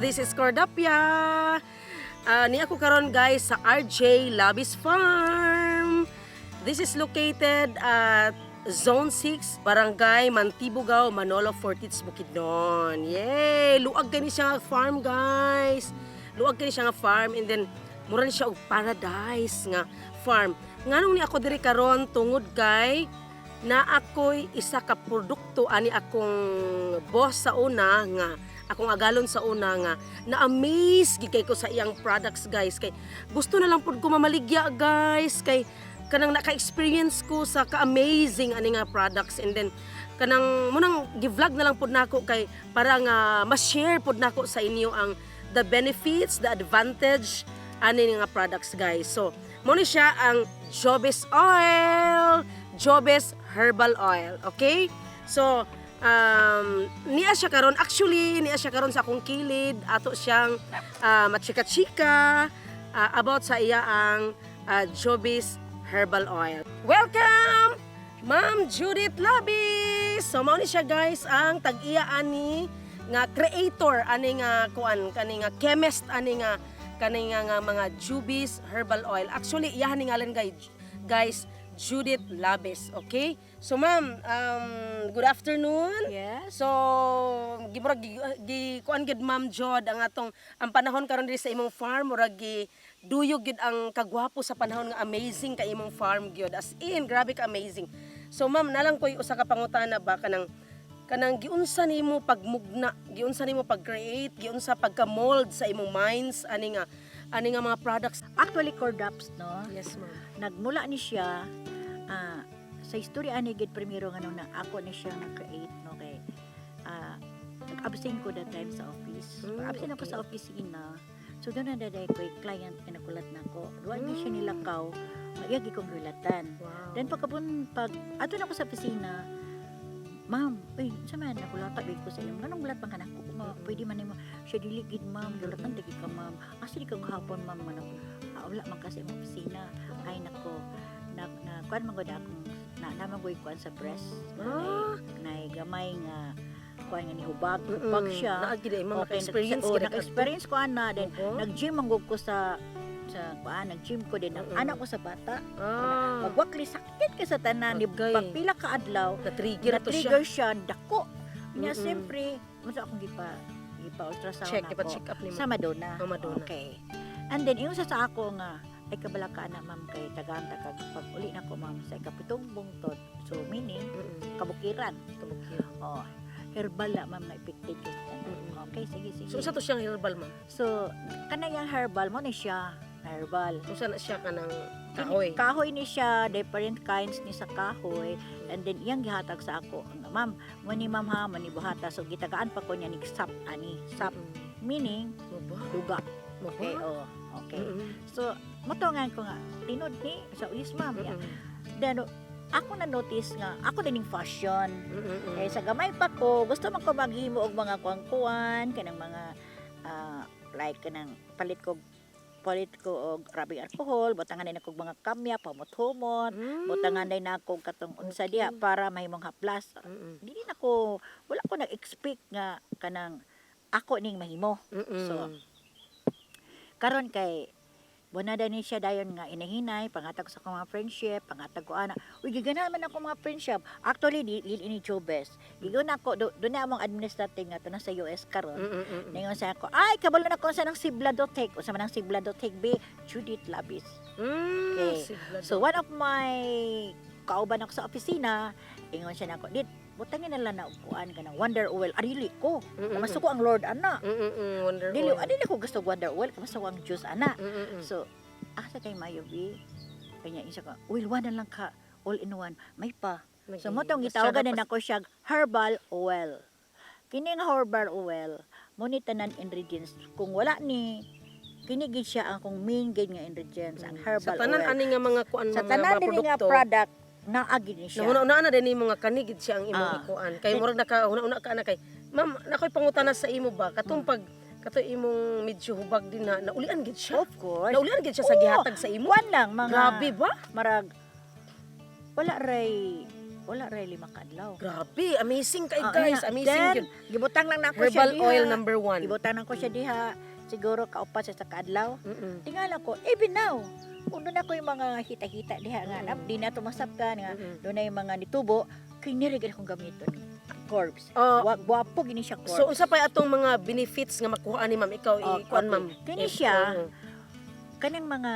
this is Cordapia. Ni ako karon guys sa RJ Labis Farm. This is located at Zone 6, Barangay Mantibugaw, Manolo, Fortits, Bukidnon. Yay! Luag gani siya nga farm guys. Luag gani siya nga farm and then mura ni siya og paradise nga farm. Nganong ni ako diri karon tungod kay na ako'y isa ka produkto ani akong boss sa una nga akong agalon sa una nga na-amaze gid kay ko sa iyang products guys kay gusto na lang pud ko mamaligya guys kay kanang naka-experience ko sa ka-amazing ani nga products and then kanang munang gi-vlog na lang pud nako kay para nga ma-share pud nako sa inyo ang the benefits, the advantage ani nga products guys. So mo ni siya ang Jobes Oil, Jobes Herbal Oil, okay? So, niya siya karon sa akong kilid, ato siyang machika-chika about sa iya ang Jobes Herbal Oil. Welcome, Ma'am Judith Labis! So, mao ni siya guys, ang tag-iya ani nga creator, ani nga kuan, kani nga chemist, ani nga kani nga mga Jobes Herbal Oil. Actually, iyahan ni ngalan guys, Judith Labis, okay? So ma'am, good afternoon. Yes. So gimurag kuan gid Ma'am Jod ang panahon karon diri sa imong farm murag duyog gid ang kagwapo sa panahon nga amazing ka imong farm gyud. As in, grabe ka amazing. So ma'am, nalang koy usa ka pangutana ba kanang giunsa nimo pagmugna, giunsa nimo pag-create, giunsa pagka-mold sa imong minds ani nga mga products. Actually, Cordaps, no? Yes ma'am. Nagmula ni siya sa istorya ani gid primero nga nung na ako ni siya nag-create no kay nag-absent ko that time sa office. Absent ako sa opisina. So doon na daday ko client na nakulat na ko. Duwan ni siya nilakaw, mayagi kong gulatan. Wow. Then pag ato na ako sa opisina, ma'am, sama nakulata big ko sa iyo. Anong gulat bang anak ko? Pwede man nimo siya dili gid ma'am, gulatan dagi ka ma'am. Asa di ka gahapon ma'am manang wala man kasi imong opisina. Ay nako. Na kuan man gud akong namagoy kuan sa press. Na gamay nga kuan nga ni hubag siya. Naagid ay mga experience naka-experience ko ana then nag-gym manggug ko sa nag-gym ko din ang anak ko sa bata. Magwakli sakit ka sa tanan ni pagpila ka adlaw na-trigger siya dako. Nya siyempre unsa akong gipa-ultrasound check up nimo sa Madonna. Madonna. Okay. And then yung sa ako nga ay kabala ka na ma'am kay tagaan pag uli na ko ma'am sa kapitong bungtod. So meaning kabukiran. Oh, herbal la ma'am na effective. Okay, sige. So sa to siyang herbal ma'am. So kanayang herbal mo ni siya herbal. So sana siya kanang kahoy. Kahoy ni siya, different kinds ni sa kahoy. And then iyang gihatag sa ako. Ma'am, mo ni ma'am ha, ni buhata. So gitagaan pa ko niya ni sap ani. Sap meaning duga. Okay, okay. So motongan ko nga tinod ni sa yes ma'am ya. Then ako na notice nga ako dining fashion. Eh sa gamay pa ko gusto man ko maghimo og mga kuan kanang mga like kanang palit ko og grabing alcohol, butangan din ako mga kamya, pamot-humot, butangan din ako katong unsa diha para mahimong haplas. Dili nako wala ko nag-expect nga kanang ako ning mahimo. So karon kay bunada ni siya dayon nga inahinay pangatag sa akong mga friendship, pangatag ko ana. Uy giganahan man ako mga friendship. Actually dili ini Jobes. Gigon ako do na among administrative nga to na sa US karon. Ningon sa ako, ay kabalo na ko sa nang Sibladotech. Usa man ang Sibladotech B, Judith Labis. Okay. So one of my kauban ako sa opisina, ingon siya nako, "Dit, butangin na lang na upuan ka ng Wonder Oil." Arili ko. Kamasuko ang Lord ana. Wonder Dili Oil. adili ko gusto Wonder Oil, kamasuko ang juice ana. So, asa kay Mayo B, kanya isa ka, oil one na lang ka, all in one. May pa. So, mo tong gitawagan na ako siya herbal oil. Kini nga herbal oil, mo ni tanan ingredients. Kung wala ni kinigid siya ang kung main gid nga ingredients ang herbal oil. Sa tanan ani nga mga kuan sa mga tanan produkto. din nga product naagi ni siya. Una na din mga kanigid siya ang imong ikuan. Kay murag una ka na kay, ma'am, nakoy pangutana sa imo ba katong pag kato imong medyo hubag din na naulian gid siya. Of course. Naulian gid siya sa gihatag sa imo. Kuan lang mga Grabe ba? marag wala wala ra 5 ka adlaw. Grabe, amazing kay Oh, guys, iya. amazing Then, yun. gibutang lang na ako siya Herbal diha. oil number 1. Gibutang lang ko siya diha. Siguro kaupat sa kaadlaw. Mm-mm. Tingala ko, even now, uno na ko yung mga hita-hita diha nga, di na tumasaptan nga, Mm-mm. doon na yung mga nitubo, kinirigil akong gamiton. Corpse. Oh, Guwapo gini siya corpse. so unsa pa atong mga benefits nga makuha ni ma'am ikaw ikuan okay. ma'am? Kini siya, kanang mga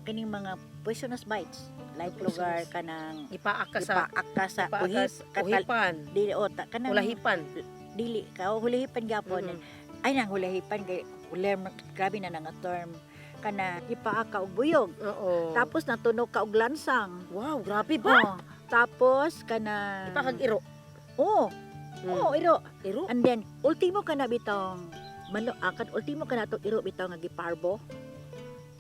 kining mga poisonous bites, like lugar kanang Ipaak ka sa ipaak ka sa ipaak ka sa uhipan, dili o kanang ulahipan. dili ka hulihipan gyapon. Mm-mm. Ay nang hulihipan kay grabe na nga term kana ipaak ka og buyog. Oo. Tapos natunog ka og lansang. Wow, grabe ba? Oh, tapos kana Ipakag iro. Oh, oh, iro. Iro? And then ultimo kana bitong ultimo kana to iro bitaw nga giparbo.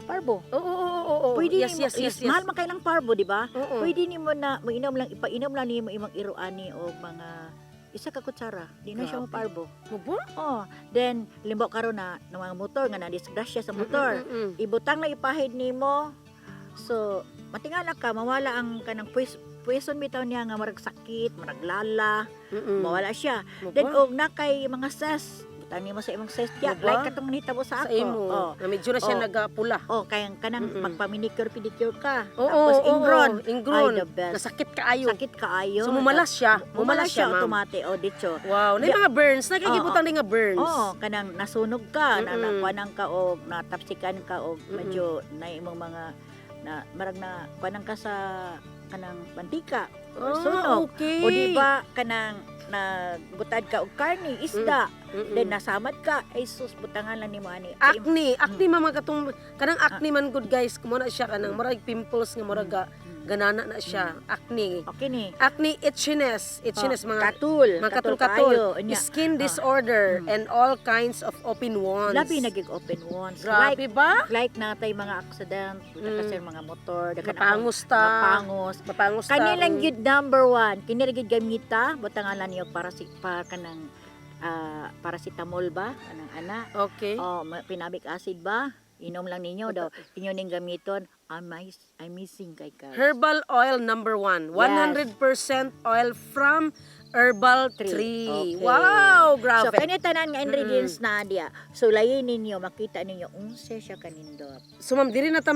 Parbo. Oo. Pwede Yes, nimo, yes, yes, mahal yes. man kay lang parbo, di ba? Oo. Pwede nimo na mainom lang ipainom lang nimo imong iro ani og mga isa ka kutsara. Di na siya Grabe. maparbo. Mo ba? Oh, then limbo karon na ng mga motor nga na disgrasya sa motor. Mm-mm. Ibutang na ipahid nimo. So, matingala ka mawala ang kanang puweson bitaw niya nga marag sakit, marag lala, Mm-mm. mawala siya. Mo Then ba? og nakay mga ses, butang nimo sa imong ses diya. Mo ba? Like katong nahitabo sa Sa ako. imo. Oh. Na medyo na siya Oh. nagapula. Oh, kayang kanang Mm-mm. magpa-manicure pedicure ka. Oo, Tapos ingron. ingron. Ay, the best. Nasakit kaayo. Sakit kaayo. So mumalas siya. Mumalas siya ma'am. automate o dito. Wow, na mga burns, nagkikibutang din nga burns. Oo, kanang nasunog ka, na Mm-mm. nakuanang ka o natapsikan ka o Mm-mm. medyo na imong mga na marag na kuanang ka sa kanang mantika or sunog. Okay. O di ba kanang nagbutad ka og karne, isda, Mm-mm. then nasamad ka, ay sus butangan lang nimo ani. Acne mama katong kanang acne man good guys, kumo na siya kanang murag pimples nga murag ganana na siya, acne. Okay ni. Acne, itchiness mga katul katul-katul, kayo. Nya. skin disorder, Mm. and all kinds of open wounds. Labi nagig open wounds. Grabe ba? Like natay mga accident, kasi mga motor, dagan Mapangus ta. mapangos. Mapangus ta. Kanilang gyud number 1, kini ra gyud gamita, butangalan niyo para kanang paracetamol ba kanang ana. Okay. O pinabic acid ba? Inom lang ninyo daw. Inyo ning gamiton. I'm missing kay guys. Herbal oil number 1. 100% oil from herbal tree. Okay. Wow, So grabe. kani tanan nga ingredients na diya. So layin ninyo, makita ninyo unsa siya kanindot. So ma'am, diri na ta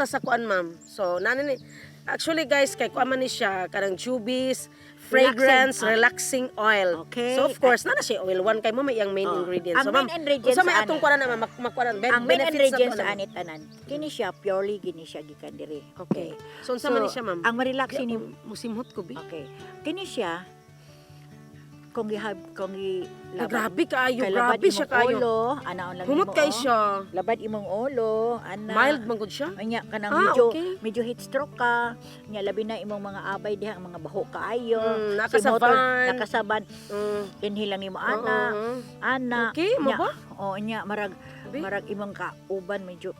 sa kuan ma'am. So nana ni actually guys kay kuan man ni siya kanang Chubis fragrance relaxing oil. Okay. So of course nana siya oil 1 kay mo may iyang main ingredients. So Ang main ingredients unsa may sa atong ani? kuan na ma'am makuan Ang main ingredients sa sa ani tanan. Kini siya purely gini siya gikan diri. Okay. So unsa man ni siya ma'am? Ang ma-relax ni Musimhot ko bi. okay. Kini siya kung Grabe kaayo, labad grabe siya imong kaayo. ulo, anaon lang Humot nimo, kay oh. siya. Labad imong ulo, ana. Mild man gud siya. Anya kanang Ah, medyo okay. medyo heat stroke ka. Nya labi na imong mga abay diha, ang mga baho kaayo. Nakasaban. Nakasaban. Inhale lang nimo ana. Ana. Okay, mo Nya, ba? oh nya marag Abi? imong kauban medyo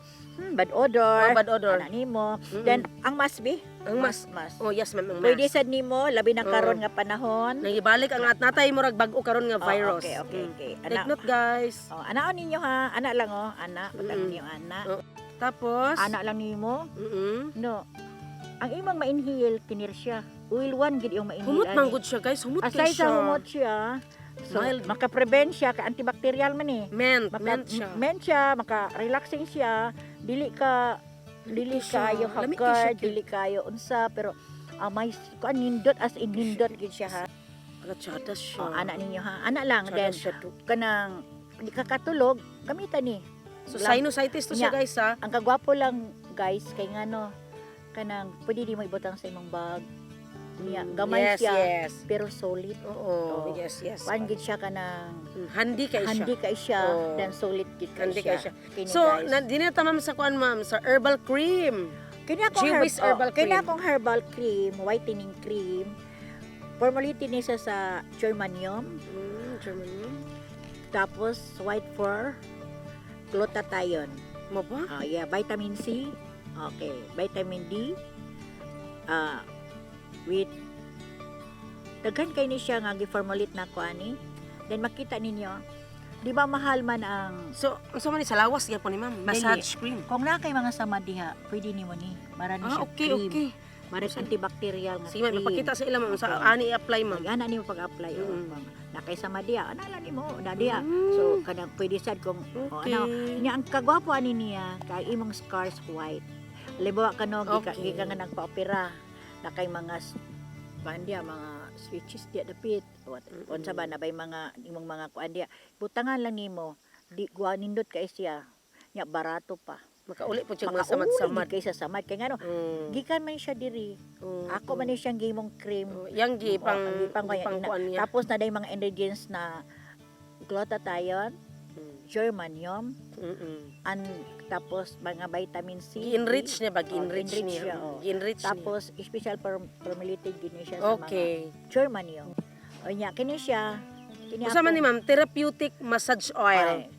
bad odor. Bad odor. Ana nimo. Mm-mm. Then ang masbi, Ang mas. mas. Oh, yes ma'am, ang Pwede mas. sad nimo labi na karon nga panahon. Nagibalik ang natay mo rag bag-o karon nga Oh, virus. okay. Take note guys. Oh, anaon ninyo ha. Ana lang oh, ana. Patang ninyo ana. Oh. Tapos, Ana lang nimo. mm No. Ang imong ma-inhale kinir siya. Oil 1 gid yung ma-inhale. humot man gud siya guys, humot kay Aside siya. sa humot siya, so, Mild. maka-prevent siya ka antibacterial man eh. Ment siya. Ment siya, maka-relaxing siya, dili siya. kayo Lami kay haggard, siya. dili kayo unsa pero may kuan nindot as in nindot gid siya ha. Ratsadas siya. Oh, ana ninyo ha. Ana lang then Ratsadas siya to. kanang di ka katulog, gamitan ni. So lang. sinusitis to siya Nya. guys ha. Ang kagwapo lang guys kay ngano kanang pwede di mo ibutang sa imong bag. Niya, gamay yes, siya yes. pero solid. Oo, Oh. yes, yes. Kuan gid siya kanang Handy kay siya. handi kay siya, Oh. then solid gid kay Handi siya. kay siya. Kini, So, guys. dinata ma'am sa kuan ma'am sa herbal cream. Kini akong Chubis herbal kini cream. akong herbal cream, whitening cream. Formulated ni siya sa germanium, Germany. tapos white fur, glutathione. Mo ba? Yeah, vitamin C. Okay, vitamin D. With daghan kay ni siya nga gi-formulate na ko ani. Then makita ninyo, di ba mahal man ang So, unsa man ni sa lawas gyapon ni ma'am? Massage cream. kung na kay mga sama diha, pwede nimo ni. Mara ni siya Okay, cream. okay. Marag antibacterial nga Sige, ma'am, cream. ipakita sa ila, ma'am. Sa Okay. ani i-apply, ma'am. Ana nimo pag-apply na kay sa Madia, ana nimo Nadia. Mm. So kanang pwede sad kung Okay. nya ang kagwapo ani niya kay imong scars white. Libawa ka no Okay. gika nga nagpa-opera na kay mga pandia mga switches dia dapit. Unsa ba na bay mga imong mga kuan dia. Butangan lang nimo di gwa nindot kay siya. Nya barato pa. Makauli po siya mga Makauli samad-samad. gid kay sa samad kay ngano. Gikan man siya diri. Ako man ni siyang gimong cream. Yang gi pang pang kuan niya. Tapos na day mga ingredients na glutathione, germanium, and tapos mga vitamin C. Gi-enrich niya ba? Gi-enrich enrich niya. siya, oh. Gi-enrich niya. Tapos special formulated gini siya sa mga Okay. germanium. O nya kini siya. Kini Usa man ni ma'am, therapeutic massage oil.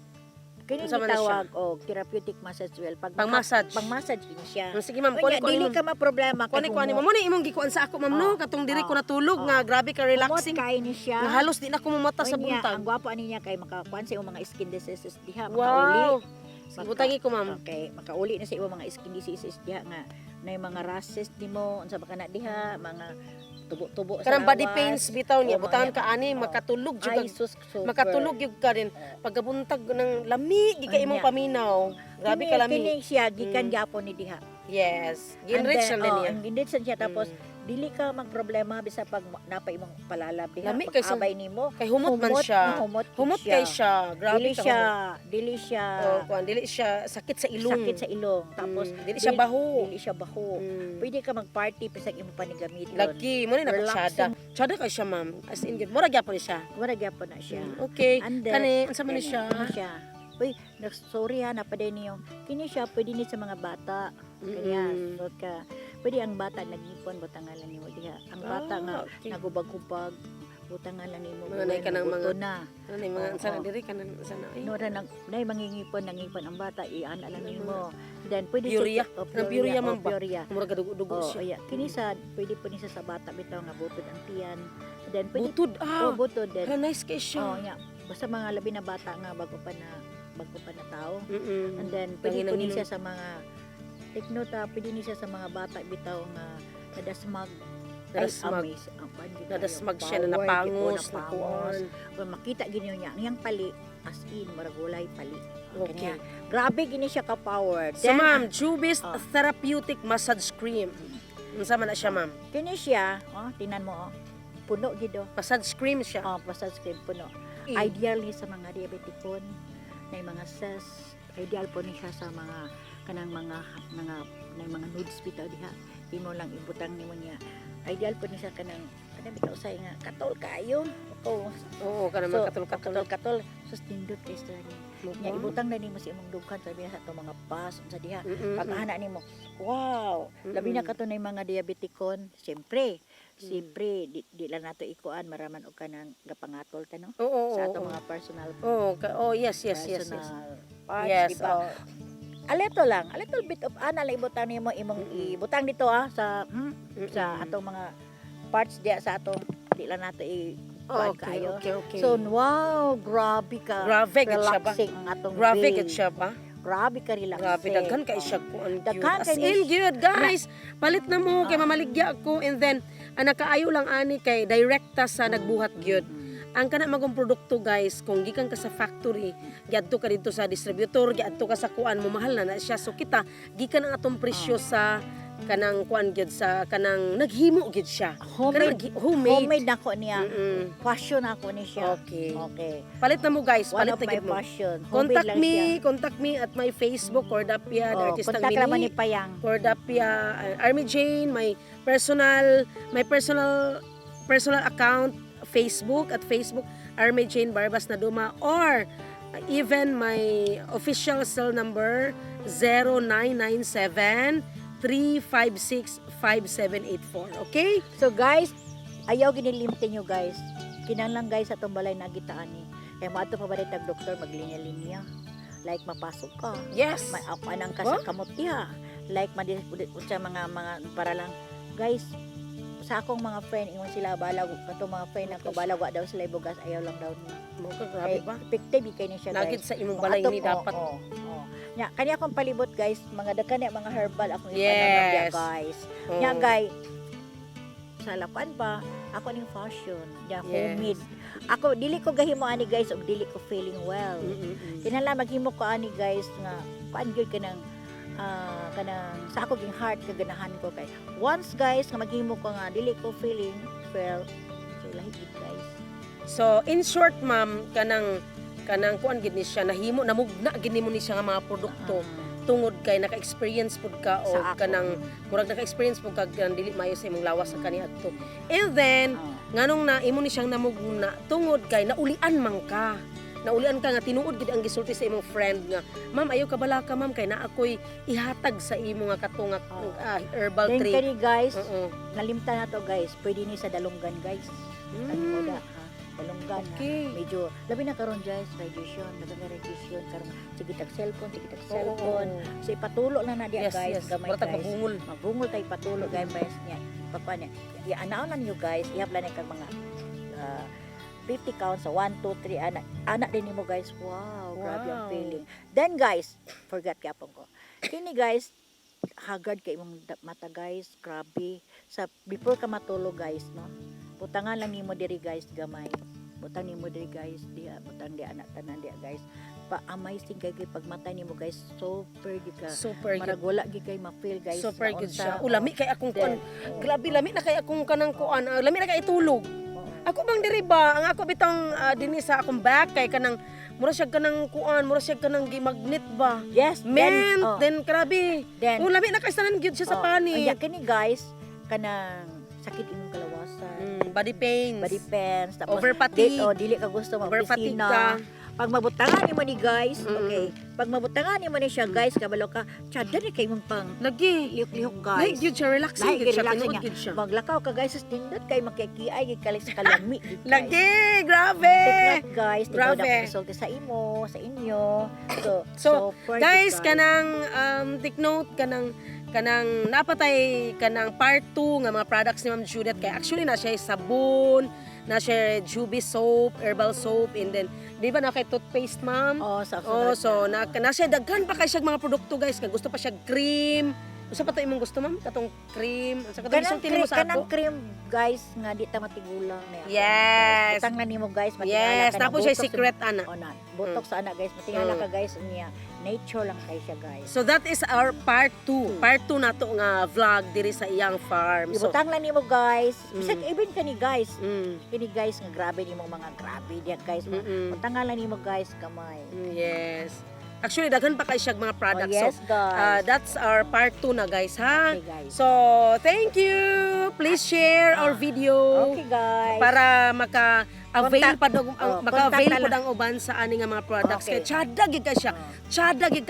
Kini Unsa man na siya? gitawag og therapeutic massage oil pag Pang-massage. pang-massage gini siya. Sige ma'am, O nya kuani dili ma'am. ka ma-problema Kuani mo. Muna imong gikuan sa ako ma'am no, katong diri ko Oh. natulog nga grabe ka relaxing. Kay ni siya. Nga halos di na ko mamata sa O nya, buntag. ang gwapo ani niya kay makakuan sa imong mga skin diseases diha, makauli. Wow. Sige, Maka- butangi ko ma'am. Okay, makauli na sa imong mga skin diseases diha nga na mga rashes nimo unsa ba kana diha, mga tubo-tubo sa Kanang body lawas. pains bitaw niya, Oo, butangan mga- ka ani oo. makatulog jud Ay, ka. sus, super. Makatulog jud ka rin. Pagkabuntag ng lami, gi ka Ay, imong niya. paminaw. Grabe Kini- ka lami. Kini siya gikan Mm. gyapon ni diha. Yes. Gi-enrich And then, na niya. ang enrich siya tapos Mm. dili ka magproblema bisa pag napay imong palalab diha. Lami kay sa- Pag-abay nimo. Kay humot man siya. Humot, Humot kay siya. Grabe Dili ka siya, humot. dili siya Oh, kuan dili siya sakit sa ilong. sakit sa ilong. Tapos dili siya baho. Dili siya baho. Mm. Pwede ka mag-party bisag imo panigamiton. Lagi mo ni Relaxing. nakachada. Chada kay siya ma'am. As in good. Mura gyapon siya. Wala gyapon na siya. Okay. And then, Kani unsa man ni siya? Kini siya. Uy, sorry ha, napaday niyo. Kini siya, pwede ni sa mga bata. Kaya, Mm. so ka, pwede ang bata nagipon, butangan lang ni mo diha. Ang bata nga, okay. nagubag-ubag, butangan lang ni mo. Mga nay ka ng mga- na. Ano ni mga Oo. sana diri kanan sana ay. Nora nang nay mangingipon ang bata iana lang nimo. Then pwede Puria. siya Ang puria man ba? puria. Mura gadugo-dugo Oh, siya. yeah. Kini sa pwede po ni sa bata bitaw nga butod ang tiyan. Then pwede Butod butod then. Hala, nice kay Oh, siya. yeah. Basta mga labi na bata nga bago pa na tao. And then pwede Nanginang po ni inom. siya sa mga take note pwede ni siya sa mga bata bitaw nga nadasmag. Nadasmag. Nadasmag siya na napangos, nakuan. Kung makita ginyo niya, ang yang pali as in maragulay pali. Okay. Kanya, grabe gini siya ka power. So ma'am, Jubis Oh. Therapeutic Massage Cream. Unsa man na siya ma'am? kini siya, tingnan mo puno gido. Massage cream siya. Massage cream puno. Mm. Ideally sa mga diabetikon na mga cells, ideal po ni siya sa mga kanang mga nudes bitaw diha. Di mo lang ibutang nimo niya. Ideal po ni siya kanang bitaw say nga katol kayo. Oo, kana man katol-katol. katol sus tindot kay sa niya. Nya ibutang na nimo sa imong dughan sabi na sa to mga pas sa diha. Pag ana nimo, wow, labi na kato na yung mga diabetikon. Siyempre di lang nato ikuan maraman og kanang gapangatol ta no. Oo, Sa ato mga personal yes. personal parts, Yes, diba? A little bit of ana lang ibutang nimo imong ibutang dito sa atong mga parts diya sa atong di lang nato kuan kayo. Okay. So wow, grabe ka. Grabe gid siya ba? Relaxing ang atong Grabe day. gid siya ba? Grabe ka relaxing. Grabe, daghan kay siya ko ang Daghan As kay in ni- good, guys. Palit na mo kay mamaligya ako and then ang nakaayo lang ani kay direkta sa nagbuhat gyud. Ang kana magong produkto guys, kung gikan ka sa factory, giadto ka dito sa distributor, giadto ka sa kuan mo mahal na siya. So kita gikan ang atong presyo sa kanang kuan gyud sa kanang naghimo gyud siya. Homemade. Homemade. Homemade na ko niya. Mm-mm. Passion ako ni siya. Okay. Okay. Palit na mo guys, One palit of na my gyud mo. passion. Homemade lang siya. Contact me at my Facebook Cordapia, the artistang Kontak naman ni mini. Payang. Cordapia, Army Jane, my personal account Facebook at Facebook Army Jane Barbas Naduma, or even my official cell number 0997 356-5784. Okay? So guys, ayaw ginilimti nyo guys. Kinahanglan guys atong balay nagitaan ni. Kaya maato pa ba tag doktor maglinya-linya. Like mapasok ka. Yes. May anang ka sa kamot diha. Like sa mga para lang guys sa akong mga friend ingon sila balag kato mga friend na kabalag wa daw sila ibugas ayaw lang daw ni. Mo ka grabe ba? Effective kay ni siya Nagid guys. sa imong balay ni dapat. Oh. Nya kani akong palibot guys, mga daghan niya mga herbal akong Yes. ipananaw niya guys. Oh. Nya guys, sa lapan pa ako ning fashion, nya Yes. homemade. Ako dili ko gahimo ani guys og dili ko feeling well. Kinala maghimo ko ani guys nga kuan gyud kanang sa ako ging heart kaganahan ko kay once guys nga maghimo ko nga dili ko feeling well, so lahi gid guys. So in short ma'am, kanang kuan gid ni siya nahimo namugna gid nimo ni siya nga mga produkto tungod kay naka-experience pud ka o Sa ako. kanang murag naka-experience pud ka kanang dili maayo sa imong lawas sa kaniadto. And then nganong na imo ni siyang namugna tungod kay naulian man ka. Naulian ka nga tinuod gid ang gisulti sa imong friend nga, "Ma'am, ayo ka bala ka ma'am kay naa ako'y ihatag sa imo nga katong herbal Then tree." kani guys, Oo. nalimtan na to guys, pwede ni sa dalunggan guys. Kani mo da ha, dalunggan ha. Okay. Medyo labi na karon guys, radiation, radiation karon sige tag cellphone, sige tag Oo. cellphone. So ipatulo lang na diya Yes, guys, yes. gamay Murag guys. magbungol. Magbungol tay patulo guys niya. Papa niya. I-anaw lang niyo guys, ihaplan kag mga 50 counts sa 1 2 3 anak din nimo guys. Wow, grabe ang Wow. feeling. Then guys, forgot gyapon ko. Kini guys, haggard kay imong mata guys, grabe. Sa before ka matulog guys, no. Butangan lang nimo diri guys gamay. Butang nimo diri guys, diha butang di anak tanan diha guys. Pa-amazing kay pag mata nimo guys, super gid ka. Super Marag good. wala gid kay ma-feel guys. Super good naunsa, siya. Lami kay akong kuan. Grabe lami na kay akong kanang kuan. Lami na kay itulog. Ako bang diri ba ang ako bitang dinhi sa akong back kay kanang mura siya kanang kuan, mura siya kanang gimagnet ba. Yes, Men, oh, then grabe. then Lami na kay sanan gyud siya sa pani. Anya kini guys, kanang sakit imong kalawasan. Body pains. Body pains, tapos Over fatigue. dili ka gusto Over fatigue ka. mag-opisina. Pag mabutangan nimo ni guys, Mm. okay. Pag mabutangan nimo ni siya guys, kabalo ka, tsada ni kay mong pang Lagi. lihok-lihok Lahi guys. gyud siya, relaxing Lahi gyud gyud, siya, relaxing tinuod niya. gyud siya. Maglakaw ka guys, sa tindot kay magkikiay gid kalis sa kalami. gid, guys. Lagi, grabe. Take note guys, tingnan Grabe. na resulta sa imo, sa inyo. So, for Guys, this, kanang take note kanang napatay kanang part 2 nga mga products ni Ma'am Judith kay actually na siya sabon, na siya Juby soap, herbal soap, and then di ba na kay toothpaste ma'am? Oh, sa Oh, so na siya daghan pa kay siya mga produkto guys, kay gusto pa siya cream. Usa pa to imong gusto ma'am? Katong cream, sa katong kanang isulti mo sa kanang ako. cream guys nga di ta matigulang na. Yes. Utang na nimo guys, Yes, ka na, tapos siya botox secret ana. O na, botox sa ana guys, matingala ka guys niya. Nature lang kay siya guys. So that is our part 2. Part 2 na to nga vlog diri sa iyang farm. So Ibutang lang nimo guys. Bisag even kani guys. mm, Kini guys nga grabe nimo mga grabe diyan guys. mm, Utang lang nimo guys kamay. yes. Actually daghan pa kay siya mga Oh, products. yes So guys. that's our part 2 na guys ha. Okay guys. So thank you. Please share our video Okay guys. para maka-avail pa daw maka-avail contact na po ang uban sa ani nga mga products Okay. kay chada gid ka siya. Chada gid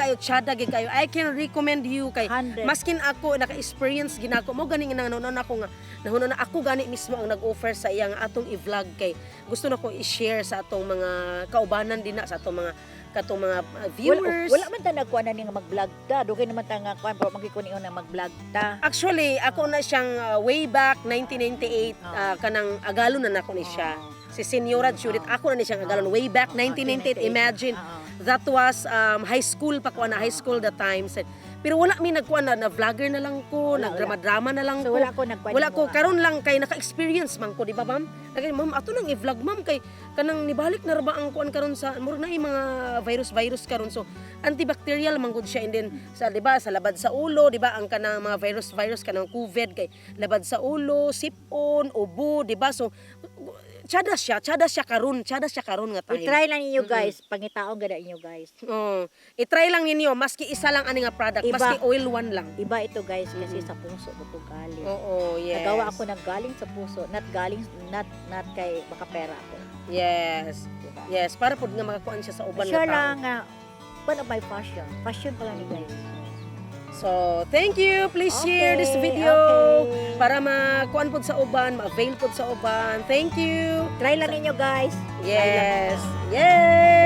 kayo. I can recommend you kay 100. maskin ako naka-experience ginako mo gani nga nanon ako nga nahuno na ako gani mismo ang nag-offer sa iyang atong i-vlog kay gusto na ko i-share sa atong mga kaubanan din na sa atong mga viewers. Wala man ta nagkuan na ni nga mag-vlog ta. Dugay naman ta nga kuan pero magikuni na mag-vlog ta. Actually, ako na siyang way back 1998 kanang agalo na nako ni siya. Si Senyora Judith, ako na ni siyang agalon way back 1998. Imagine, that was high school pa ko na high school that time. Pero wala mi nagkuan na vlogger na lang ko, Wala. nagdrama-drama na lang So ko. wala ko nagkuan. Wala ko karon lang kay naka-experience man ko, di ba ma'am? Kay ma'am ato nang i-vlog ma'am kay kanang nibalik na ra ba ang kuan karon sa murag na mga virus karon. So antibacterial man gud siya, and then sa di ba sa labad sa ulo, di ba ang kanang mga virus kanang COVID kay labad sa ulo, sipon, ubo, di ba? So tsada siya karon nga time. I-try lang ninyo guys. Pangitaon gada inyo guys. Oh, i-try lang ninyo maski isa lang ani nga product, Iba. maski oil one lang. Iba ito guys kasi sa puso ko to galing. Oo, yes. Nagawa ako ng galing sa puso, not kay makapera ako. Yes. Diba? Yes, para pud nga makakuan siya sa uban Sure nga tao. lang nga, one of my passion. Passion ko lang ni guys. So, thank you. Please share this Okay, video okay. para makuan pud sa uban, ma-avail pud sa uban. Thank you. Try lang ninyo guys. Yes. Yes.